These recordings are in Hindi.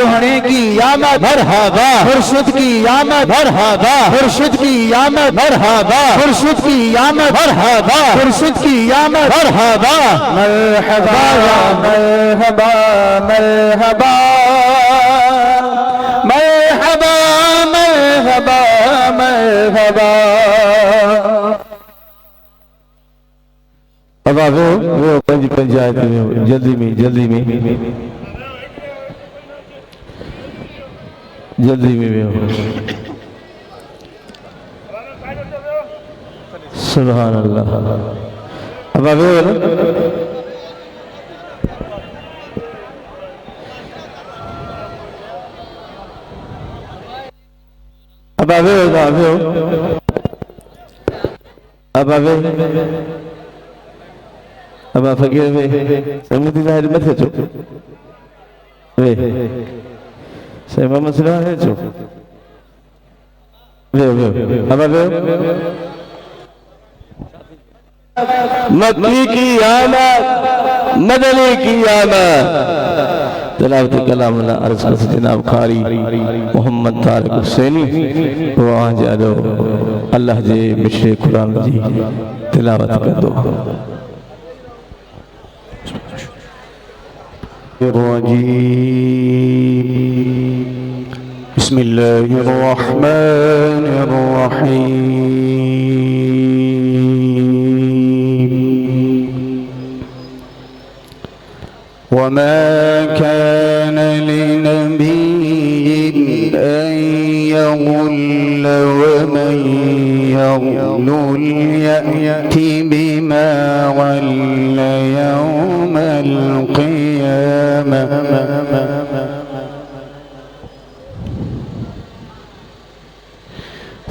सोहने की आमद मरहबा, मुर्शिद की आमद मरहबा, मुर्शिद की आमद मरहबा, मुर्शिद की आमद मरहबा, मुर्शिद की आमद मरहबा, मरहबा मरहबा मरहबा मरहबा मरहबा मरहबा। अब वो पंचायत में जल्दी में सुभान अल्लाह। अब अब फकीर में समुद्री जाहिर मत है चुप वे सेवा मसला है चुप वे अब मक्की की आमद मदनी की आमद तिलावत कलाम अर्ज कर जनाब कारी मोहम्मद तारिक हुसैनी वहाँ जादो अल्लाह जे मिश्रे कुरान जी तिलावत कर दो। बिस्मिल्लाहिर्रहमानिर्रहीम। वमा कान लिनबिय्यिन अन यग़ुल्ल वमन यग़्लुल यअति बिमा ग़ल्ल यौमल क़ियामह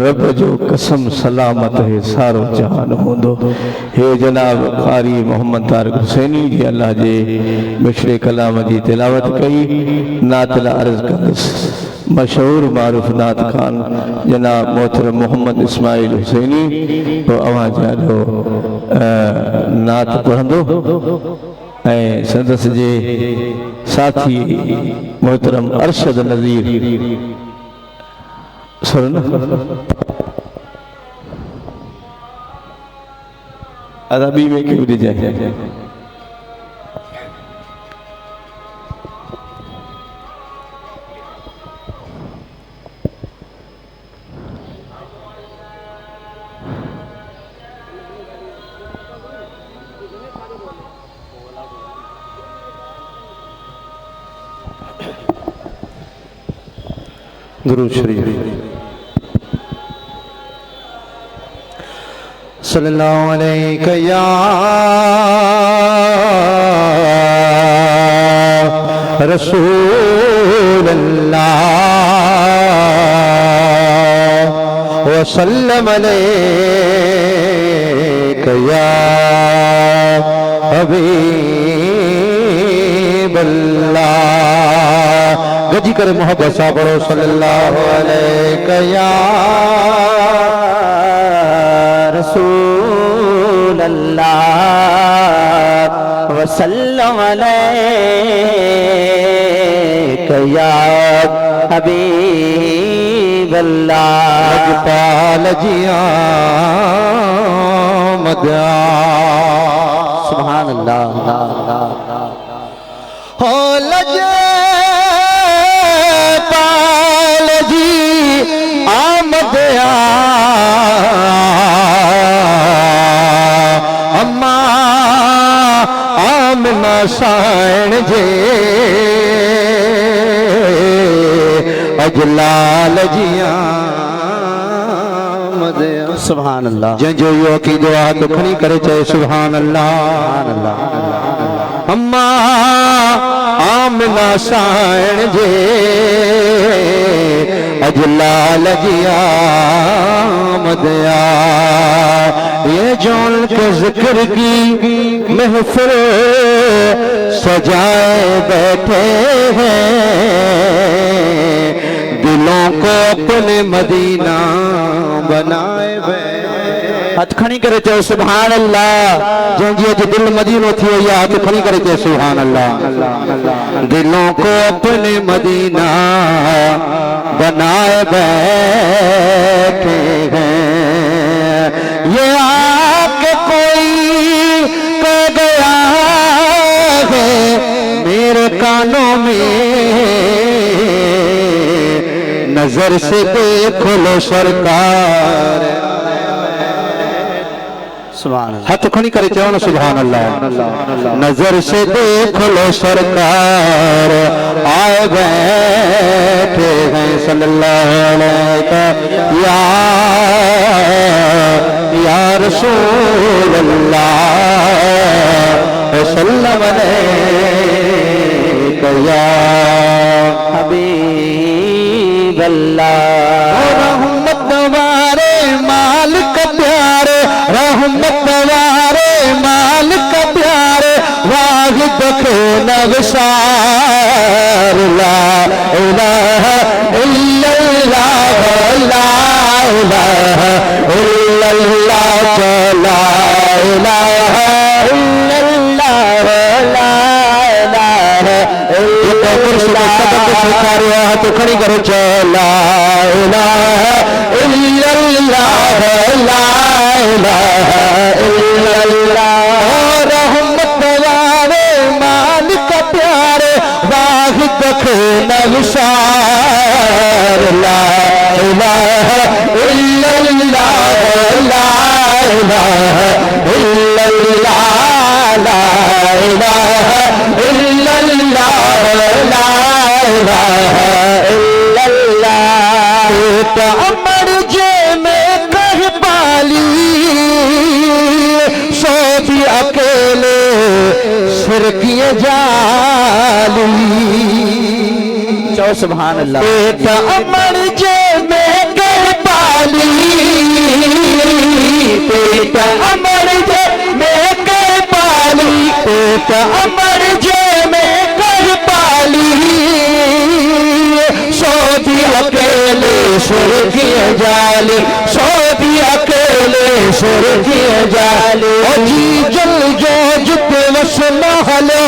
रब जो कसम सलामत है सारो जहान होंदो। हे जनाब कारी मोहम्मद तारिक हुसैनी जी अल्लाह जे मिश्रे कलाम जी तिलावत कई नात अर्ज कंदुसि। मशहूर मारूफ नात खान जनाब मोहतरम मोहम्मद इस्माइल हुसैनी तो आवाज़ जो नात पढ़ंदो ऐं संदस जे साथी मोहतरम अरशद नज़ीर सुन अदबी में क्यों जाए दुरूद शरीफ सल्लल्लाहु अलैहि या रसूल अल्लाह व सल्लम अलैहि या हबीब अल्लाह गजी करे मोहब्बत सा पढ़ो सल्लल्लाहु अलैहि या रसूल अल्लाह व सल्लम अलैहि या हबीब अल्लाह पाल जिया मदा सुभान अल्लाह हो लज आमद अम्मा आमना साइण जे अजलाल जिया सुभान अल्लाह जंहिंजो इहो अक़ीदो आहे तो खणी करे चए सुभान अल्लाह अम्मा आमना साइण जे अजलाल जिया मदया ये जोन के जिक्र की महफिल सजाए बैठे हैं दिलों को अपने मदीना बनाए बैठे हथ खणी करे चयो सुभान अल्लाह जंहिंजी अॼु दिल मदीनो थी वई आहे हथ खणी करे चयो सुभान अल्लाह दिलों को अपने मदीना बनाए बैठे हैं ये आके कोई कह गया है मेरे कानों में नजर से देखो लो सरकार हाथ खड़ी करे चो ना सुभान अल्लाह नजर से देख लो सरकार आए बैठे हैं सल्लल्लाहु अलैहि या रसूल अल्लाह सल्लम अलैहि या हबीब अल्लाह रहमत वारे मालिक प्यारे रहमत वारे मालिक प्यारे वाहिद को नवसार ला इलाहा इल्लल्लाह ला इलाहा इल्लल्लाह ला इलाहा इल्लल्लाह ला इलाहा इल्लल्लाह तो खड़ी करो चला इलाहा इल्लल्लाह ला इलाहा इल्लल्लाह रहमत वाले मालिक प्यारे वाहिद को नवसार ला इलाहा इल्लल्लाह ला इलाहा इल्लल्लाह ला इलाहा इल्लल्लाह ला इलाहा इल्लल्लाह तो अमर जे में कह पाली सो भी अकेले सिर किए जाली चो सुभान अल्लाह तो अमर जे में कह पाली तो अमर जे में कह पाली तो अमर जे में कह पाली सो भी सुर की जाली सोदी अकेले सुर की जाली ओ जी जल जो जुते वस महलो ओ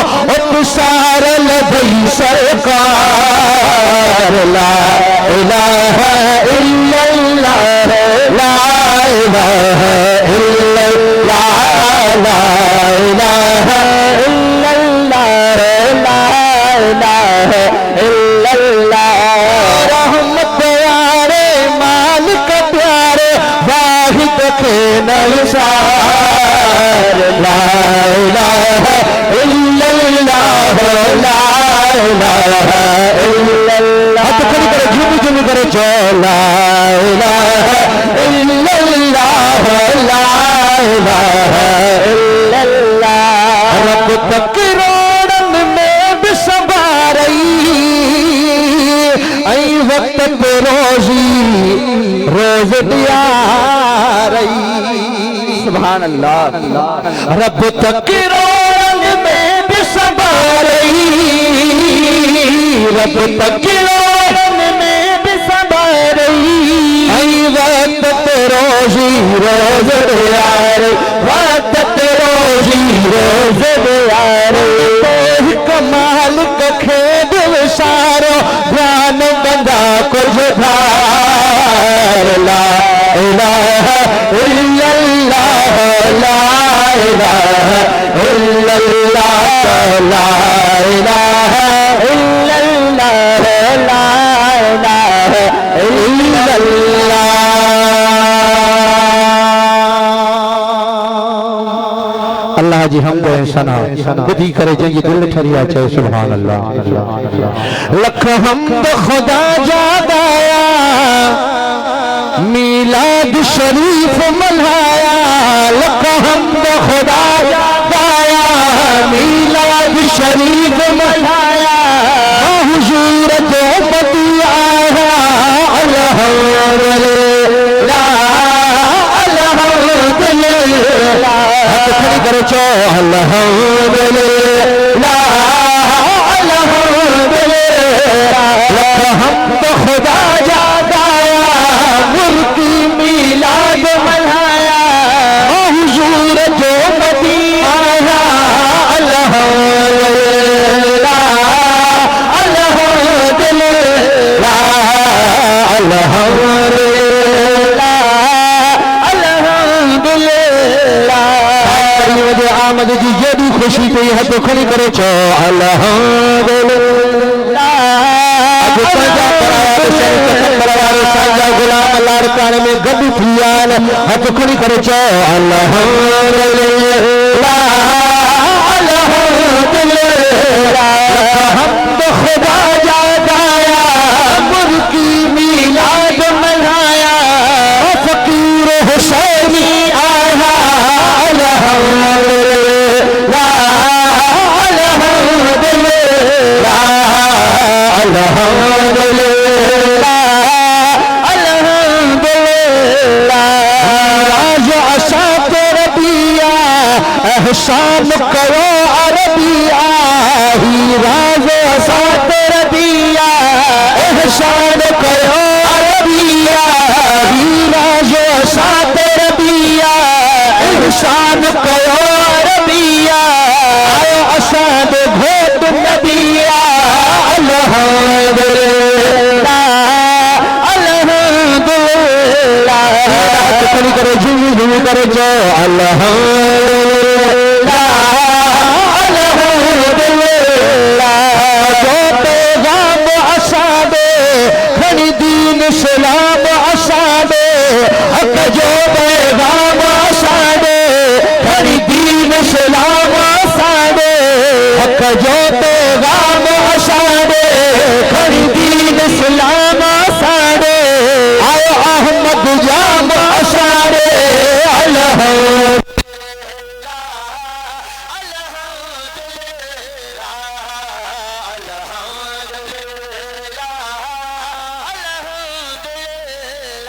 तुसार लदई सरकार ला इलाहा इल्लल्लाह ला इलाहा इल्लल्लाह ला इलाहा इल्लल्लाह ला इलाहा इल्लल्लाह रहमत यारे मालिक प्यारे वाहिद के नसार ला इलाहा इल्लल्लाह ला इलाहा इल्लल्लाह हाथ खड़ी करे झूम झूम करे जो ला इलाहा इल्लल्लाह ला इलाहा इल्लल्लाह रब तक रोड़न में भी सवारई आई वक्त पे रोजी रोज दिया रही सुभान अल्लाह रब तक रोड़न में भी सवारई रब तक रोड़न में भी सवारई आई वक्त पे रोजी रोज दिया रही वक्त पे रोजी रोज दिया रही कमाल कखे दिल सारो ध्यान बंदा कुछ धार ला इलाहा इल्लल्लाह ला इलाहा इल्लल्लाह ला इलाहा इल्लल्लाह ला इलाहा इल्लल्लाह अल्लाह जी हम सना बुद्धि करे जंहिंजी दिल ठरिया चए सुभान अल्लाह लख हमद खुदा जादाया मीलाद शरीफ मल्हाया लख हमद खुदा जादाया मीलाद शरीफ मल्हाया हुजूर जो बदिया अल्हम्दुलिल्लाह अल्हम्दुलिल्लाह करे चो अल्हम्दुलिल्लाह अल्हम्दुलिल्लाह हम तो खुदा जादाया मुर्की मिलाद मनाया हुजूर जो मदीना अल्हम्दुलिल्लाह अल्हम्दुलिल्लाह अल्हम्दुलिल्लाह आमद जी जेडी खुशी पे है तो खड़ी करे चो अल्हम्दुलिल्लाह गुलाम लाड़काने में गद थियान हथ खड़ी करे चो अल्हम्दुलिल्लाह अल्हम्दुलिल्लाह हमद खुदा जादाया मुर्की मिलाद मनाया फकीर हुसैनी आया अल्हम्दुलिल्लाह अल्हम्दुलिल्लाह अल्हम्दुलिल्लाह अल्हम्दुलिल्लाह राज असात रबिया एहसान करो अरबिया ही राज असात रबिया एहसान करो अरबिया ही राज असात रबिया एहसान करो अरबिया आयो असाद घोट नबिया अल्हम्दुलिल्लाह अल्हम्दुलिल्लाह खड़ी करे झूमी झूमी करे जो अल्हम्दुलिल्लाह अल्हम्दुलिल्लाह जो पैगाम असादे खड़ी दीन सलाम असादे हक जो पैगाम असादे खड़ी दीन सलाम असादे हक जो पैगाम असादे खड़ी दीन सलाम असादे आयो अहमद जाम असादे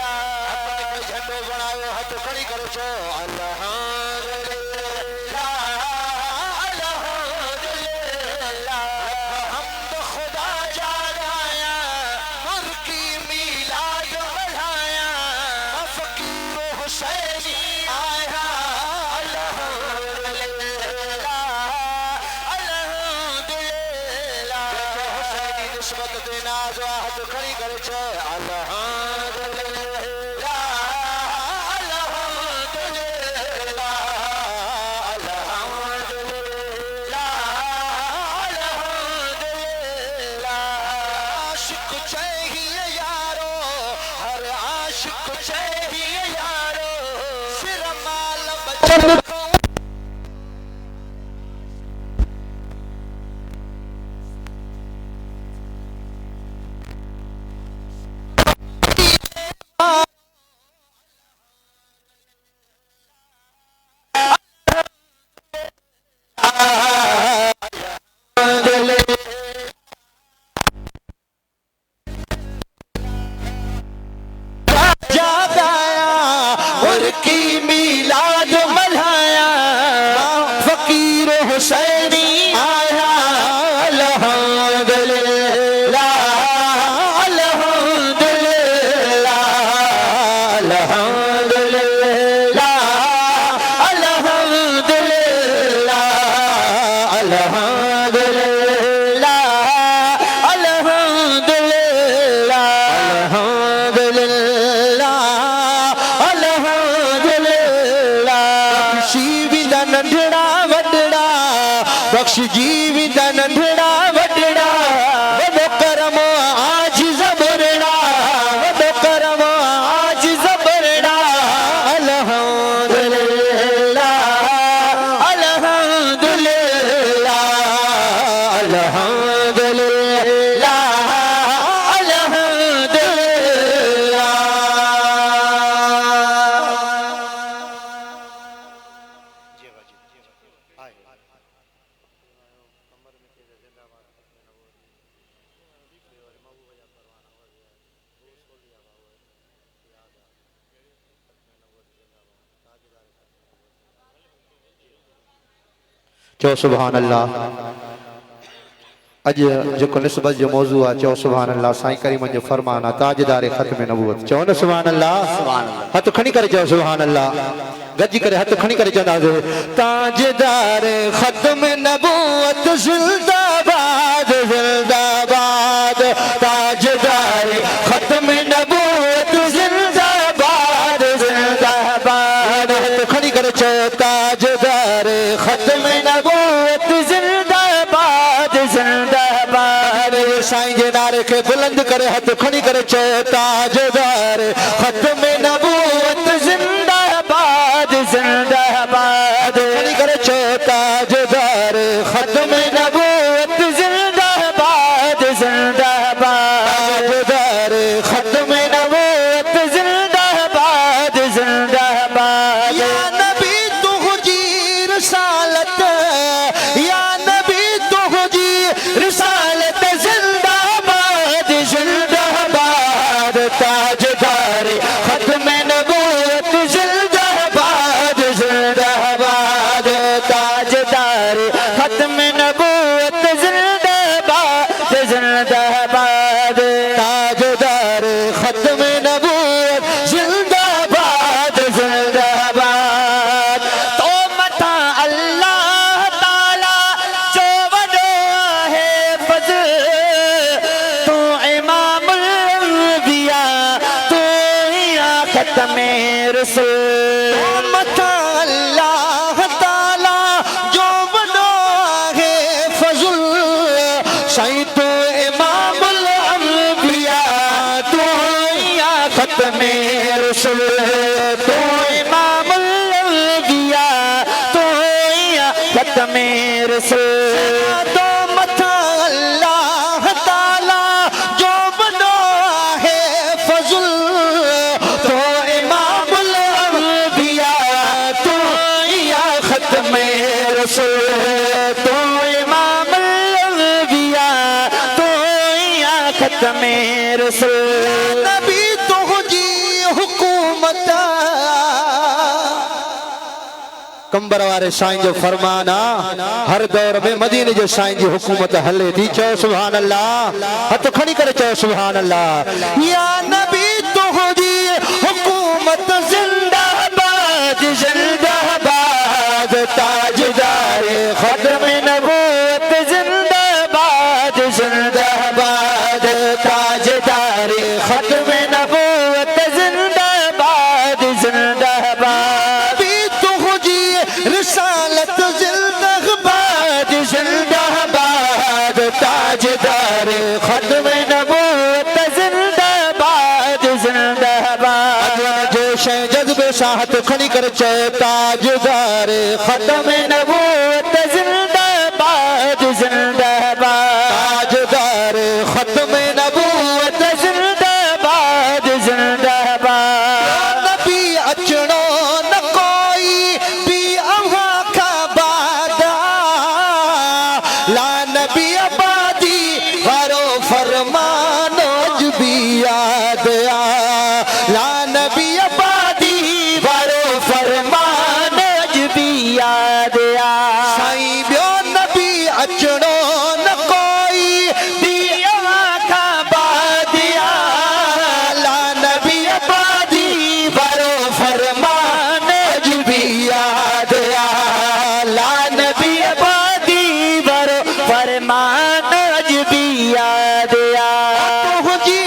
झंडो बनायो हथ निस्बत देना जो हाथ खड़ी करे छे अल्हम्दुलिल्लाह अल्हम्दुलिल्लाह अल्हम्दुलिल्लाह अल्हम्दुलिल्लाह आशिक चाहिए यारो हर आशिक चाहिए यारो सिर माल बचन बख्श जीवी दा नंढड़ा वडड़ा वडो करम आज जबरड़ा वडो करम आज जबरड़ा अल्हम्दुलिल्लाह अल्हम्दुलिल्लाह अल्हम्दुलिल्लाह चो सुभान अल्लाह। अज जो निस्बत जो मौजू है चो सुभान अल्लाह। साईं करीम जो फरमान है ताजदार खत्म नबूवत चो न सुभान अल्लाह। हथ खणी करे चो सुभान अल्लाह। गजी करे हथ खणी करे चंदा ताजदार खत्म नबूवत जिंदाबाद जिंदाबाद ताजदार खत्म नबूवत जिंदाबाद जिंदाबाद हथ खणी करे चो ताजदार खत्म नबूवत जिंदाबाद जिंदाबाद साईं जे नारे के बुलंद करे हथ खणी करे चो ताजदार खत्म नबूवत जिंदाबाद जिंदाबाद खणी करे चो ताजदार खत्म नबूवत जिंदाबाद जिंदाबाद ताजदार खत्म नबूवत जिंदाबाद जिंदाबाद या नबी तुझी रिसालत या नबी तुझी रिसालत जिंदाबाद जिंदाबाद ताजदार खत्म नबूवत जिंदाबाद जिंदाबाद ताजदार खत्म नबूवत जिंदाबाद जिंदाबाद ताजदार खत्म नबूवत जिंदाबाद जिंदाबाद तो मथा अल्लाह ताला जो वडो है फज़ल तू इमामुल अंबिया तू ही खत्म रसूल तो मथा अल्लाह ताला जो वडो है फज़ल साईं तू इमामुल अंबिया तू ही खत्म रसूल तू इमामुल अंबिया तू ही खत्म रसूल तो मथा अल्लाह ताला जो वडो है फज़ल तो इमामुल अंबिया तू ही खत्म रसूल तो इमामुल अंबिया तू ही खत्म रसूल नबी तुझी हुकूमत कंबर वारे साईं जो फरमान हर दौर में मदीने जो साईं जी हुकूमत हले थी चो सुभान अल्लाह। हथ खणी करे चो सुभान अल्लाह। या नबी तुझी हुकूमत जिंदाबाद जिंदाबाद ताजदार खत्म नबूवत जिंदाबाद जिंदाबाद ताजदार खत्म नबूवत जिंदाबाद जिंदाबाद जोश जज्बे साहत खड़ी कर चो ताजदार खत्म नबूवत जिंदाबाद जिंदाबाद ताजदार खत्म नबूवत जिंदाबाद जिंदाबाद नबी अचणो न कोई भी अहा का बादा ला नबी आबादी हरो फरमानो जबी याद आ ला नबी आबादी हरो फरमानो जबी याद आ साईं बियो नबी अचणो न कोई भी अहा का बादिया ला नबी आबादी हरो फरमानो जबी याद आ ला नबी आबादी हरो फरमानो जबी याद आ हुजी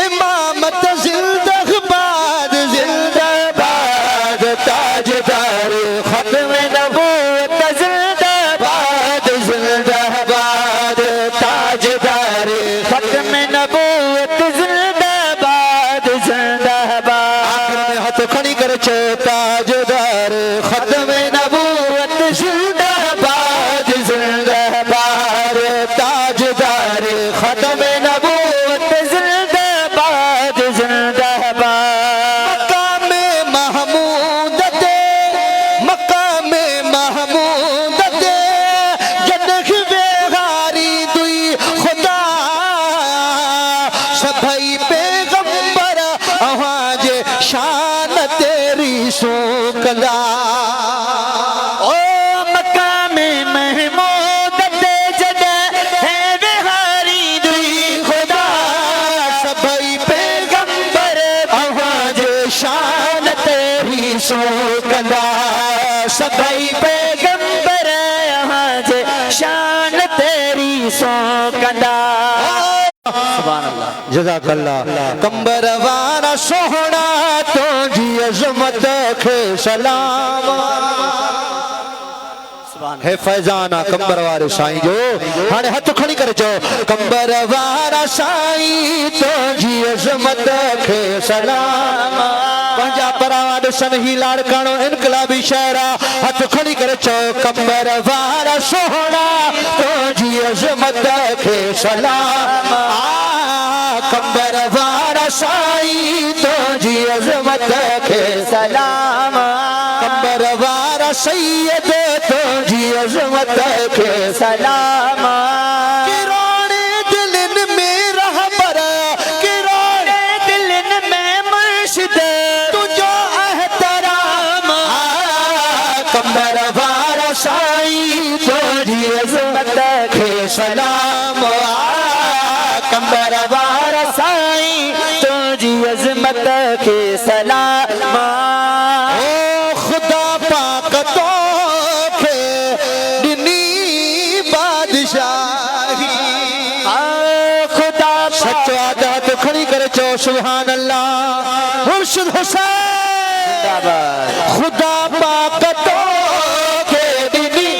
इमामत जिंदाबाद जिंदाबाद ताजदार खत्म नबूवत जिंदाबाद जिंदाबाद ताजदार खत्म नबूवत जिंदाबाद जिंदाबाद आखिर में हाथ खड़ी कर चो ताजदार खत्म नबूवत जिंदाबाद जिंदाबाद ताजदार खत्म नबूवत जिंदाबाद जिंदाबाद महमूद दे मकाम महमूद दे जन्नत बेगारी दुई खुदा सभई पैगंबर आवाज शान तेरी सोकला ओ मकाम महमूद दे जदा है बेहारी दुई खुदा सभई पैगंबर आवाज शान तेरी सोकला सभई पैगंबर आवाज शान तेरी सोकला सुभान अल्लाह जज़ाकल्लाह कंबर वारा सोहना तो जी अजमत खे सलाम है फैजाना कंबर वारे साईं जो हाणे हथ खड़ी करे चो कंबर वारा साईं तो जी अजमत खे सलाम पंजा परावाद सन ही लाड़काणो इनकलाबी शहरा हथ खड़ी करे चो कंबर वारा सोहना तो जी अजमत खे सलाम कंबर वारा साईं तो जी अजमत खे सलाम कंबर वारा सैयद तो जी अजमत खे सलाम किरोड़े दिलन में रहबर किरोड़े दिलन में मुर्शिद तुझो एहतराम कंबर वारा साईं तो जी अजमत खे सलाम कंबर वारा साईं तो जी अजमत के सलाम ओ खुदा पाक तो के दिनी बादशाही खुदा सच्चो आदत खड़ी करे चो सुभान अल्लाह मुर्शिद हुसैन खुदा पाक तो के दिनी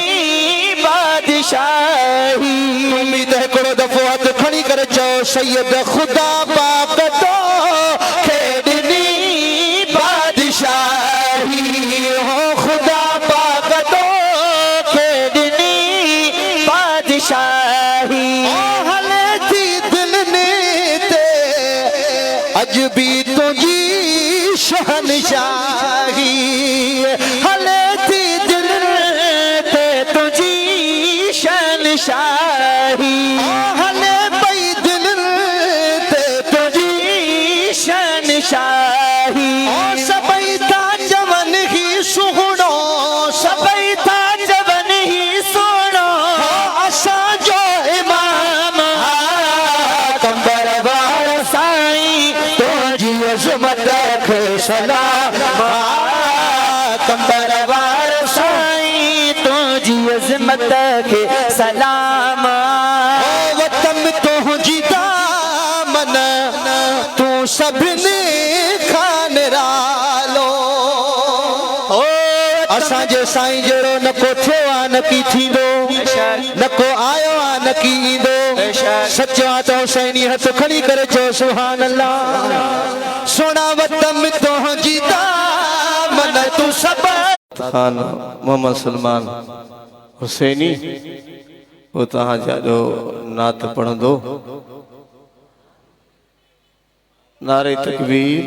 बादशाही उम्मीद है करो दफो हाथ खड़ी करे चो सैयद खुदा पाक तो खेडनी बादशाही हो खुदा पाक तो खेडनी बादशाही हले थी दिल ने ते अज भी तुझी शहनशाही हले थी दिल ते तुझी शहनशाही हले पई दिल ते तुझी शहनशाही सबई था जवन ही सुनो सबई था जवन ही सुनो असा जो इमाम कंबर वारा साईं तुझी अजमत खे सलाम कंबर वारा साईं तुझी अजमत खे सलाम वतन तुझी दामन तू सभिनी खान रालो ओ असां जे साईं जहिड़ो न को थियो आ न की थींदो न को आयो आ न की ईंदो सचो आ तो हुसैनी हथ खड़ी करे चो सुभान अल्लाह सोना वतन तो जीता मन तू सब खान मोहम्मद सलमान हुसैनी वो तहां जो नात पढ़ंदो नारे तकबीर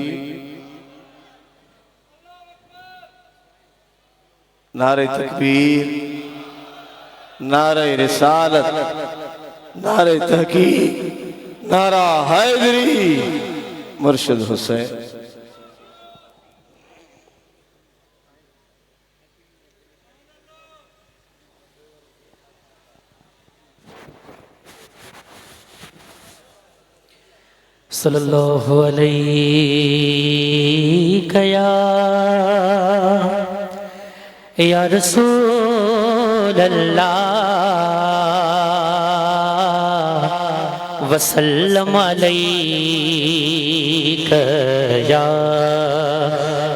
नारे तकबीर नारे रिसालत नारे तहकीक नारा हैदरी मुर्शिद हुसैन सल्लल्लाहु अलैहि या रसूल अल्लाह वसल्लम अलैका या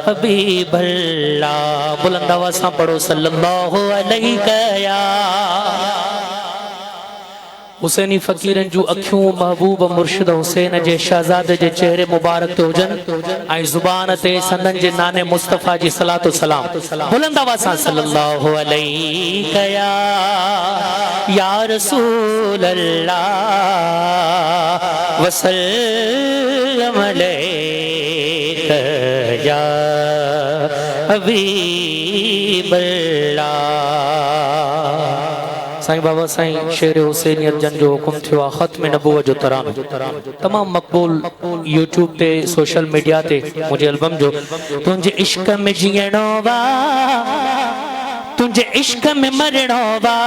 हबीब अल्लाह। बुलंद आवाज़ से पढ़ो सल्लल्लाहु अलैका या। हुसैनी फ़कीरन जूं अखियूं महबूब मुर्शिद हुसैन जे शहज़ादे जे चेहरे मुबारक ते हुजन ऐं ज़ुबान ते संदन जे नाने मुस्तफ़ा जी सलातो सलाम। बुलंद आवाज़ सां सल्लल्लाहु अलैका या रसूल अल्लाह वसल्लम अलैका या हबीब अल्लाह। साईं बाबा साईं शेर हुसैनियत जन जो हुकुम थियो आहे ख़त्म नबूवत जो तरानो तमाम मक़बूल यूट्यूब ते सोशल मीडिया ते मुझे एल्बम जो तुझे इश्क में जीणो वा तुझे इश्क में मरणो वा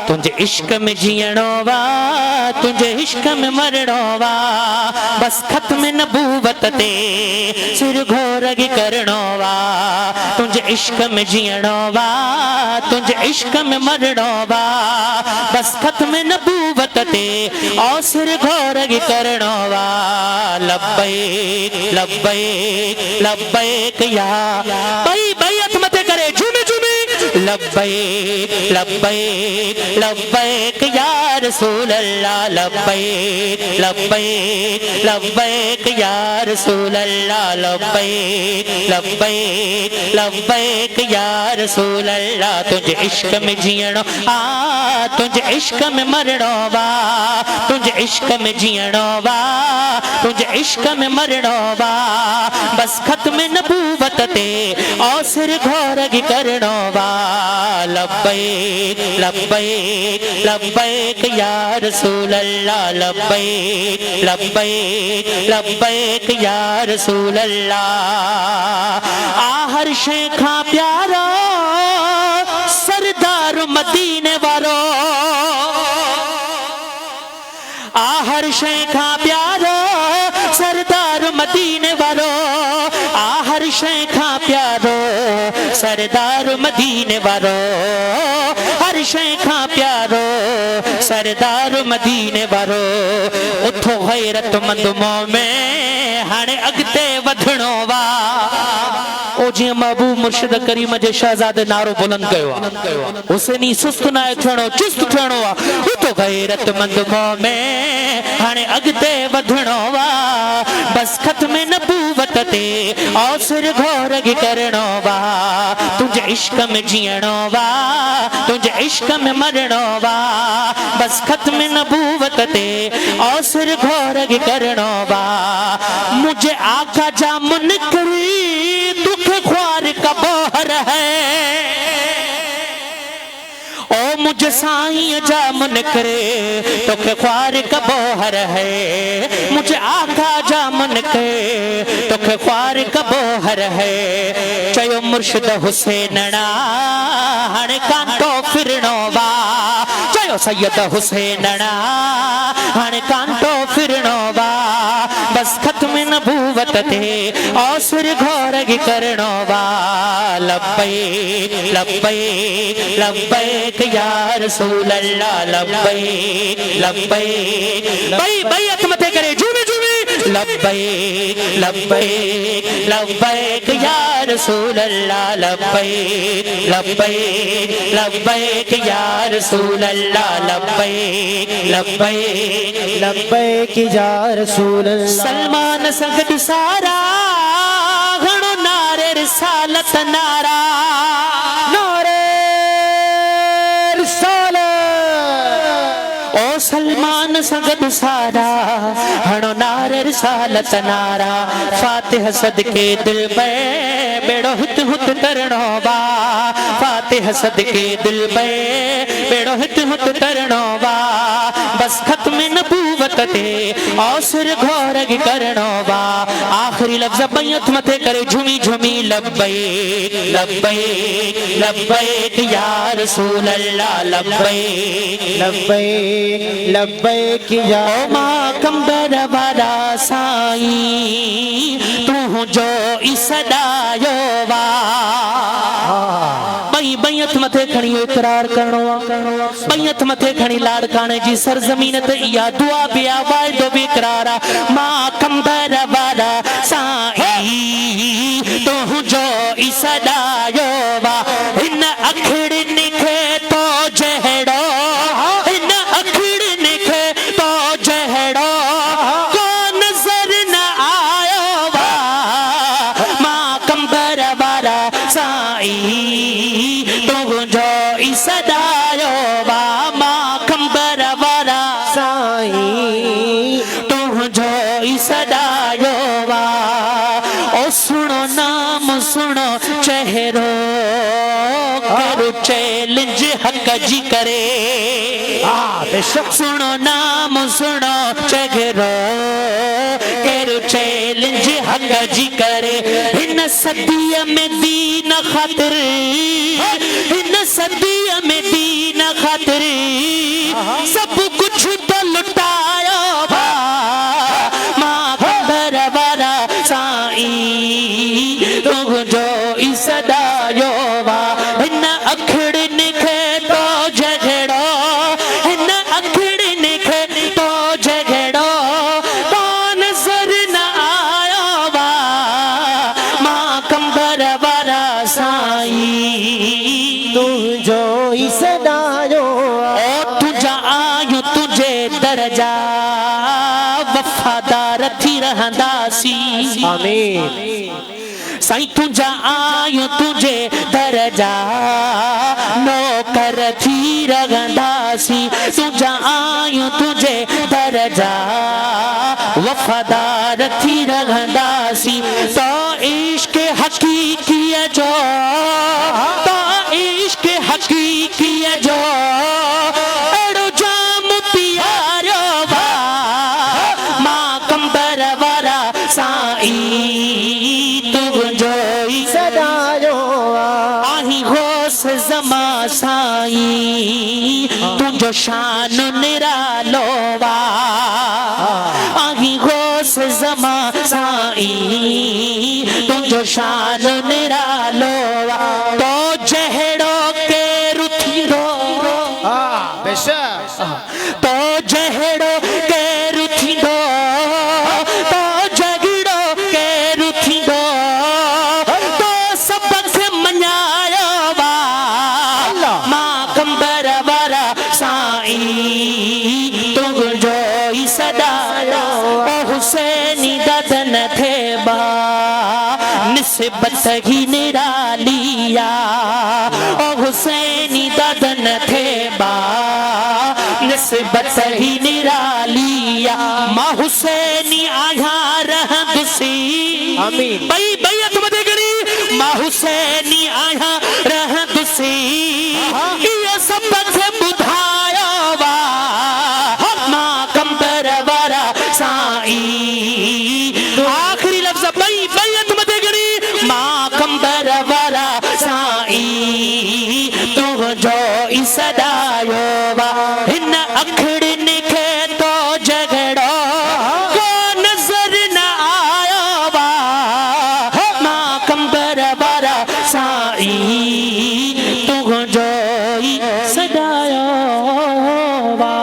तुझे इश्क में जीणो वा तुझे इश्क में मरणो वा बस खत्म नबूवत ते सिर घोरगी करणो वा तुझे इश्क में जीणो वा तुझे इश्क में मरणो वा बस खत्म नबूवत ते और सिर घोरगी करणो वा। लब्बैक लब्बैक लब्बैक या भाई भाई हथ मथे करे झूमे झूमे लब्बैक लब्बैक लब्बैक या रसूल अल्लाह लब्बैक लब्बैक लब्बैक या रसूल अल्लाह लब्बैक लब्बैक लब्बैक या रसूल अल्लाह। तुझे इश्क में जीणो आ तुझे इश्क में मरणो वा तुझे इश्क में जीणो वा तुझे इश्क में मरणो वा बस खत्म नबूवत ते और सिर घोरगी करणो वा। लब्बैक लब्बैक लब्बैक या रसूल अल्लाह लब्बैक लब्बैक लब्बैक या रसूल अल्लाह। आ हर शै खां प्यारो सरदार मदीने वारो आ हर शै खां प्यारो सरदार मदीने वारो आ हर शै खां प्यारो सरदार मदीने वारो हर शै खां प्यारो सरदार मदीने वारो। उथो गैरतमंद मोमिन हाणे अॻिते वधणो वा ओ जीअं महबूब मुर्शिद करीम जे शहज़ादे नारो बुलंद कयो आहे हुसैनी सुस्त न थियणो चुस्त थियणो आहे। उथो गैरतमंद मोमिन हाणे अॻिते वधणो वा बस खत्म नबूवत ते और सिर घोरगी करणो वा। तुझे इश्क में जीणो वा तुझे इश्क में मरणो वा बस खत्म नबूवत ते और सिर घोरगी करणो वा। मुझे आका जा मुनकरी दुख ख्वार का बहर है ओ मुझे साईं जा मन करे तोखे ख्वार का बोहर है मुझे आका जा मन करे तोखे ख्वार का बोहर है। चयो मुर्शिद हुसैन हाणे कांटो फिरणो वा चयो सैयद हुसैन हाणे कांटो फिरणो वा बस खत्म नबूवत ते और सिर घोरगी करणो वा। लब्बैक लब्बैक लब्बैक या रसूल अल्लाह लब्बैक लब्बैक भाई भाई हथ मथे करे झूमी झूमी लब्बैक लब्बैक लब्बैक या रसूल अल्लाह लब्बैक लब्बैक लब्बैक या रसूल अल्लाह लब्बैक लब्बैक लब्बैक या रसूल अल्लाह। सलमान सगद सारा घणो नारे रिसालत नारा नारे रिसालत। ओ सलमान सगद सारा घणो नारे रिसालत नारा फातिह सदके दिल पे बेड़ो हित हुत तरणो बा फातिह सदके दिल पे बेड़ो हित हुत तरणो बा बस खत्म नबूवत ते औसर घोरग करणो बा आखिरी लफ्ज बैत मथे करे झुमी झुमी लब्बैक लब्बैक लब्बैक या रसूल अल्लाह लब्बैक लब्बैक लब्बैक या ओ मां कंबर वारा साईं तू जो इसदायो वा बैयत मथे खणी इकरार करणो बैयत मथे खणी लाड़काने जी सरजमीन ते इया दुआ भी वायदो भी इकरार मां कंबर वारा साईं तू जो इसदायो वा इन अखड़न खे तो जहड़ो इन अखड़न खे तो जहड़ो को नजर न आयो वा मां कंबर वारा साईं तू जो इसदायो वा मां कंबर वारा साईं तू जो इसदायो वा ओ सुनो नाम सुनो चेहरो करो चैलेंज हक जी करे बेशक सुनो नाम सुनो चेहरो करो चैलेंज हक जी करे इन सदी में दीन खातिर इन सदी में दीन खातिर सब कुछ तो लुटायो बा मां कंबर वारा साईं तू जो इसदायो वा इन अखड़न खे तो झगड़ो इन अखड़न खे तो झगड़ो तो नजर न आयो वा मां कंबर वारा साईं तू जो इसदायो ओ तुझा आयु तुझे दर्जा वफादार थी रहंदासी आमीन साईं तुझा आयु तुझे दर्जा नौकर थी रहंदासी तुझा आयु तुझे दर्जा वफादार थी रहंदासी तो इश्क हकीकी जो तो इश्क हकीकी जो एड़ो जाम पियारो बा मां कंबर वारा साईं तू जो सदायो आही होश जमा साईं तुझो शान निरालो वा आही होश जमा साईं तुझो शान निरालो वा तो जहड़ो के रुथिरो बेशक तो जहड़ो के रुथिरो तो जगड़ो के रुथिरो तो सबक मनायो वा मां कंबर वारा साईं तू जो सदायो ओ हुसैनी ददन थे बा निस्बत ही निरालिया ओ हुसैनी ददन थे बा निस्बत ही निरालिया मां हुसैनी आया रहंदसी आमीन बई बैयत मदे गणी मां हुसैनी आया रहंदसी ये सब से बुधायो वा मां कंबर वारा साईं आखिरी लफ्ज बई बैयत मदे गणी मां कंबर वारा साईं तू जो इसदायो वा इन अखड़न खे तो झगड़ो को नजर न आयो वा मां कंबर वारा साईं तू जो सदायो वा